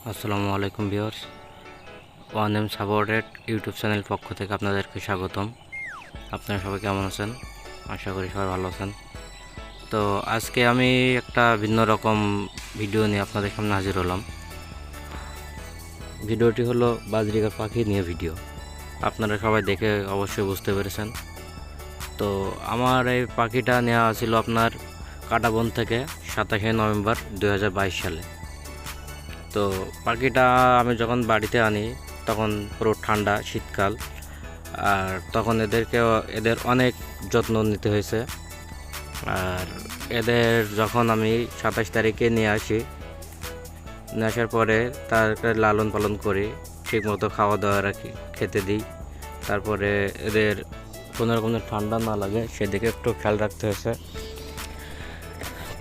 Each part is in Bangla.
আসসালামু আলাইকুম viewers, one M supported YouTube channel পক্ষ থেকে আপনাদেরকে স্বাগতম। আপনারা সবাই কেমন আছেন? আশা করি সবাই ভালো আছেন। তো আজকে আমি একটা ভিন্ন রকম ভিডিও নিয়ে আপনাদের সামনে হাজির হলাম। ভিডিওটি হলো বাজরিগার পাখি নিয়ে ভিডিও। আপনারা সবাই দেখে অবশ্যই বুঝতে পেরেছেন। তো আমার এই পাখিটা নেওয়া ছিল আপনার কাটাবন থেকে 27শে নভেম্বর 2022 সালে। তো পাখিটা আমি যখন বাড়িতে আনি তখন পুরো ঠান্ডা শীতকাল, আর তখন এদের অনেক যত্ন নিতে হয়েছে। আর এদের যখন আমি 27 তারিখে নিয়ে আসার পরে তাকে লালন পালন করি, ঠিকমতো খাওয়া দাওয়া রাখি, খেতে দিই। তারপরে এদের কোনো রকমের ঠান্ডা না লাগে সেদিকে একটু খেয়াল রাখতে হয়েছে।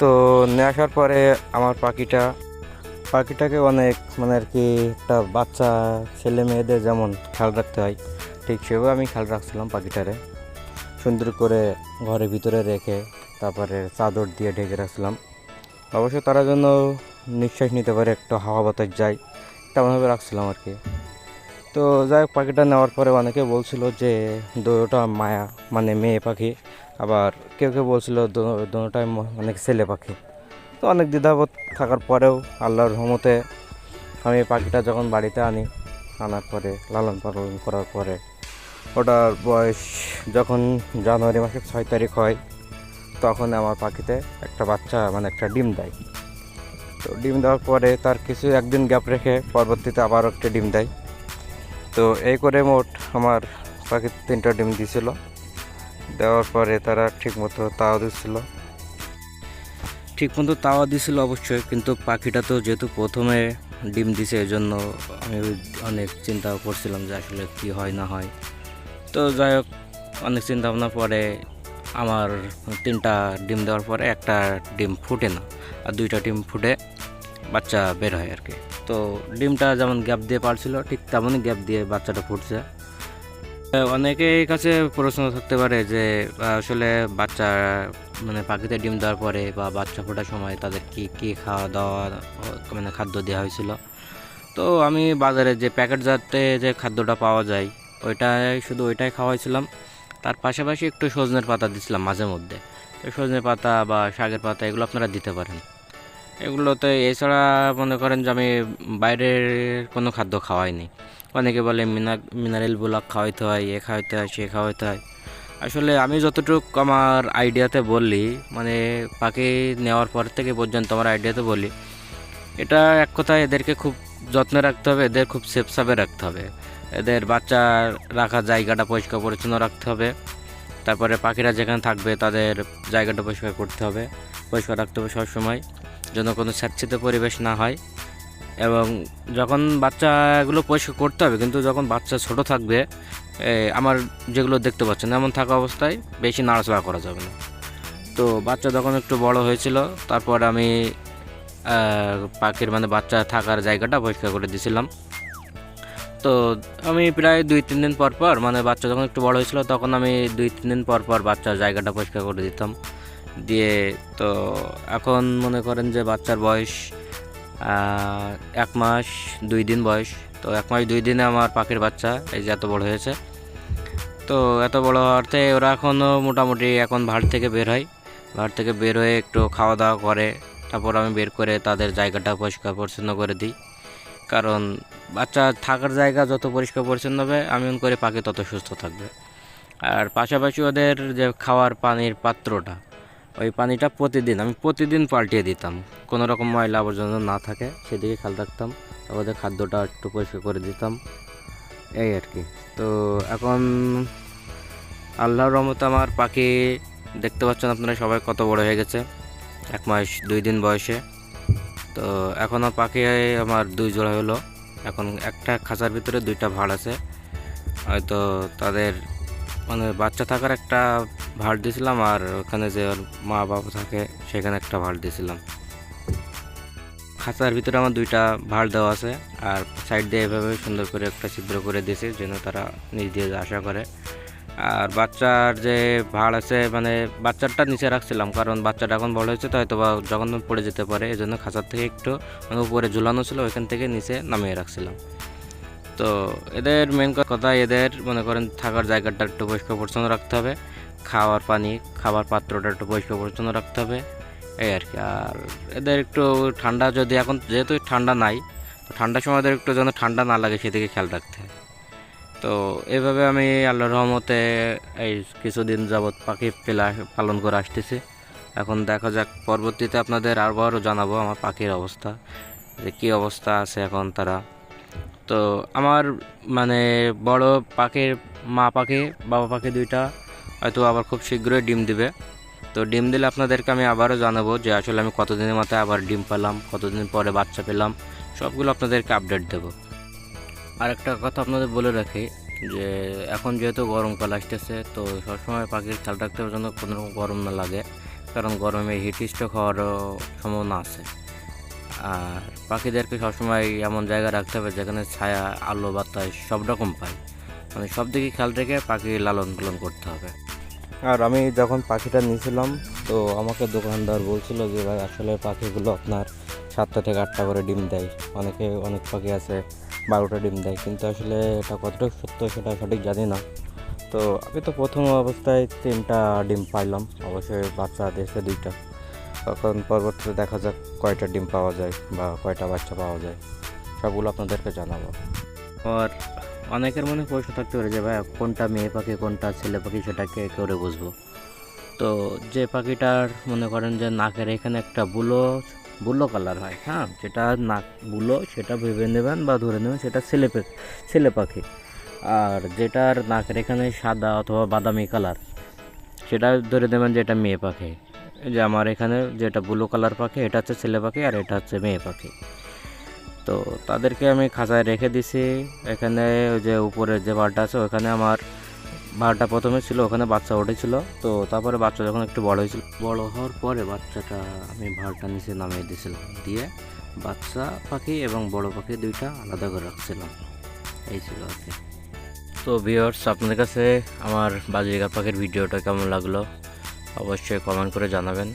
তো নিয়ে আসার পরে আমার পাখিটাকে অনেক আর কি একটা বাচ্চা ছেলে মেয়েদের যেমন খেয়াল রাখতে হয়, ঠিক সেভাবে আমি খেয়াল রাখছিলাম পাখিটারে। সুন্দর করে ঘরের ভিতরে রেখে তারপরে চাদর দিয়ে ঢেকে রাখছিলাম। অবশ্য তারা জন্য নিঃশ্বাস নিতে পারে, একটু হাওয়া বাতাস যায়, তেমনভাবে রাখছিলাম আর কি। তো যাই হোক, পাখিটা নেওয়ার পরে অনেকে বলছিল যে দুটোটা মায়া মেয়ে পাখি, আবার কেউ কেউ বলছিল দুটোটাই ছেলে পাখি। তো অনেক দ্বিধাবোধ থাকার পরেও আল্লাহর রহমতে আমি পাখিটা যখন বাড়িতে আনার পরে লালন পালন করার পরে ওটার বয়স যখন জানুয়ারি মাসের 6 তারিখ হয়, তখন আমার পাখিতে একটা বাচ্চা একটা ডিম দেয়। তো ডিম দেওয়ার পরে তার একদিন গ্যাপ রেখে পরবর্তীতে আবারও একটা ডিম দেয়। তো এই করে মোট আমার পাখি 3টা ডিম দিয়েছিল। দেওয়ার পরে তারা ঠিকমতো তাওয়া দিছিল অবশ্যই, কিন্তু পাখিটা তো যেহেতু প্রথমে ডিম দিছে, এজন্য আমি অনেক চিন্তা করছিলাম যে আসলে কি হয় না হয়। তো যাই হোক, অনেক চিন্তা ভাবনা পরে আমার 3টা ডিম দেওয়ার পরে একটা ডিম ফুটে না, আর 2টা ডিম ফুটে বাচ্চা বের হয় আর কি। তো ডিমটা যেমন গ্যাপ দিয়ে পারছিল, ঠিক তেমনই গ্যাপ দিয়ে বাচ্চাটা ফুটছে। অনেকের কাছে প্রশ্ন থাকতে পারে যে আসলে বাচ্চা পাখিতে ডিম দেওয়ার পরে বা বাচ্চা ফোটার সময় তাদের কি কি খাওয়া দাওয়া খাদ্য দেওয়া হয়েছিল। তো আমি বাজারে যে প্যাকেট জাতে যে খাদ্যটা পাওয়া যায় ওইটাই খাওয়াইছিলাম। তার পাশাপাশি একটু সজনের পাতা দিছিলাম মাঝে মধ্যে। তো সজনের পাতা বা শাকের পাতা এগুলো আপনারা দিতে পারেন এগুলোতে। এছাড়া মনে করেন যে আমি বাইরের কোনো খাদ্য খাওয়াইনি। অনেকে বলে মিনারেল ব্লক খাওয়াইতে হয়, এ খাওয়াইতে হয়, সে খাওয়াইতে হয়। আসলে আমি যতটুকু আমার আইডিয়াতে বললি, পাখি নেওয়ার পর থেকে পর্যন্ত আমার আইডিয়াতে বলি, এটা এক কথায় এদেরকে খুব যত্নে রাখতে হবে, এদের খুব সেফসাবে রাখতে হবে। এদের বাচ্চা রাখার জায়গাটা পরিষ্কার পরিচ্ছন্ন রাখতে হবে। তারপরে পাখিরা যেখানে থাকবে তাদের জায়গাটা পরিষ্কার করতে হবে, পরিষ্কার রাখতে হবে সবসময়, যেন কোনো স্যাঁতসেঁতে পরিবেশ না হয়। এবং যখন বাচ্চাগুলো পরিষ্কার করতে হবে, কিন্তু যখন বাচ্চা ছোট থাকবে, আমার যেগুলো দেখতে পাচ্ছেন এমন থাকা অবস্থায় বেশি নাড়াচাড়া করা যাবে না। তো বাচ্চা যখন একটু বড় হয়েছিল, তারপর আমি পাখির বাচ্চা থাকার জায়গাটা পরিষ্কার করে দিয়েছিলাম। তো আমি প্রায় 2-3 দিন পর পর বাচ্চা যখন একটু বড় হয়েছিল, তখন আমি 2-3 দিন পর পর বাচ্চার জায়গাটা পরিষ্কার করে দিতাম দিয়ে। তো এখন মনে করেন যে বাচ্চার বয়স 1 মাস 2 দিন বয়স। তো 1 মাস 2 দিনে আমার পাখির বাচ্চা এই যে এত বড় হয়েছে। তো এত বড় হওয়াতে ওরা এখনও মোটামুটি এখন ভাড় থেকে বের হয়ে একটু খাওয়া দাওয়া করে। তারপর আমি বের করে তাদের জায়গাটা পরিষ্কার পরিচ্ছন্ন করে দিই, কারণ বাচ্চা থাকার জায়গা যত পরিষ্কার পরিচ্ছন্ন হবে আমি মনে করি পাখি তত সুস্থ থাকবে। আর পাশাপাশি ওদের যে খাওয়ার পানির পাত্রটা, ওই পানিটা আমি প্রতিদিন পাল্টিয়ে দিতাম, কোনো রকম ময়লা আবর্জনা না থাকে সেদিকে খেয়াল রাখতাম। ওদের খাদ্যটা একটু পরিষ্কার করে দিতাম, এই আর কি। তো এখন আল্লাহর রহমতে আমার পাখি দেখতে পাচ্ছেন আপনারা সবাই কত বড় হয়ে গেছে, 1 মাস 2 দিন বয়সে। তো এখনও পাখি আমার 2 জোড়া হলো। এখন একটা খাঁচার ভিতরে 2টা ভাড় আছে, হয়তো তাদের বাচ্চা থাকার একটা ভাড় দিয়েছিলাম, আর ওখানে যে ওর মা বাবা থাকে সেখানে একটা ভাড় দিয়েছিলাম। খাঁচার ভিতরে আমার 2টা ভাড় দেওয়া আছে, আর সাইড দিয়ে এভাবে সুন্দর করে একটা ছিদ্র করে দিয়েছি যেন তারা নিজ দিয়ে আসা করে। আর বাচ্চার যে ভাড় আছে মানে বাচ্চাটা নিচে রাখছিলাম, কারণ বাচ্চাটা এখন বড় হয়েছে তো হয়তো বা যখন পড়ে যেতে পারে, এই জন্য খাঁচার থেকে একটু মানে উপরে ঝুলানো ছিল, ওইখান থেকে নিচে নামিয়ে রাখছিলাম। তো এদের মেন কথা, এদের মনে করেন থাকার জায়গাটা একটু পরিষ্কার পরিচ্ছন্ন রাখতে হবে, খাবার পাত্রটা একটু পরিষ্কার পরিচ্ছন্ন রাখতে হবে, এই আর কি। আর এদের একটু ঠান্ডা, যদি এখন যেহেতু ঠান্ডা নাই, তো ঠান্ডার সময় এদের একটু যেন ঠান্ডা না লাগে সেদিকে খেয়াল রাখতে হয়। তো এইভাবে আমি আল্লাহর রহমতে এই কিছুদিন যাবৎ পাখি পালন করে আসতেছি। এখন দেখা যাক, পরবর্তীতে আপনাদের আরও জানাবো আমার পাখির অবস্থা, যে কী অবস্থা আছে এখন তারা। তো আমার মানে বড় পাখির মা পাখি বাবা পাখি দুইটা হয়তো আবার খুব শীঘ্রই ডিম দিবে। তো ডিম দিলে আপনাদেরকে আমি আবারও জানাবো যে আসলে আমি কতদিনের মাথায় আবার ডিম পেলাম, কতদিন পরে বাচ্চা পেলাম, সবগুলো আপনাদেরকে আপডেট দেবো। আর একটা কথা আপনাদের বলে রাখি, যে এখন যেহেতু গরমকাল আসতেছে, তো সবসময় পাখির খেয়াল রাখতে হবে যেন কোনো রকম গরম না লাগে, কারণ গরমে হিট স্ট্রোক হওয়ারও সম্ভাবনা আছে। আর পাখিদেরকে সবসময় এমন জায়গায় রাখতে হবে যেখানে ছায়া, আলো, বাতাস সব রকম পায়, মানে সব দিকে খেয়াল রেখে পাখি লালন পালন করতে হবে। আর আমি যখন পাখিটা নিয়েছিলাম, তো আমাকে দোকানদার বলছিল যে ভাই আসলে পাখিগুলো আপনার 7টা থেকে 8টা করে ডিম দেয়, অনেক পাখি আছে 12টা ডিম দেয়, কিন্তু আসলে এটা কতটুকু সত্য সেটা সঠিক জানি না। তো আমি তো প্রথম অবস্থায় 3টা ডিম পাইলাম, অবশ্যই বাচ্চা দিয়েছে 2টা। তখন পরবর্তীতে দেখা যাক কয়টা ডিম পাওয়া যায় বা কয়টা বাচ্চা পাওয়া যায়, সবগুলো আপনাদেরকে জানাবো। আর অনেকের মনে প্রশ্ন থাকতে পারে যে ভাই কোনটা মেয়ে পাখি কোনটা ছেলে পাখি, সেটাকে করে বুঝবো। তো যে পাখিটার মনে করেন যে নাকের এখানে একটা বুলো বুলো কালার হয়, হ্যাঁ, যেটা নাক বুলো, সেটা ভেবে নেবেন বা ধরে নেবেন সেটা ছেলে পাখি। আর যেটার নাকের এখানে সাদা অথবা বাদামি কালার, সেটা ধরে নেবেন যে এটা মেয়ে পাখি। এই যে আমার এখানে যেটা ব্লু কালার পাখি, এটা হচ্ছে ছেলে পাখি আর এটা হচ্ছে মেয়ে পাখি। তো তাদেরকে আমি খাঁচায় রেখে দিছি। এখানে ওই যে উপরের যে বারটা আছে, ওখানে আমার বারটা প্রথমে ছিল, ওখানে বাচ্চা উঠেছিল। তো তারপরে বাচ্চা যখন একটু বড় হয়েছিল, বড় হওয়ার পরে বাচ্চাটা আমি ভাড়টা নিচে নামিয়ে দিয়েছিলাম, দিয়ে বাচ্চা পাখি এবং বড় পাখি 2টা আলাদা করে রাখছিলাম। এই ছিল আর কি। তো ভিউয়ার্স, আপনাদের কাছে আমার বাজরিগার পাখির ভিডিওটা কেমন লাগলো অবশ্যই কমেন্ট করে জানাবেন।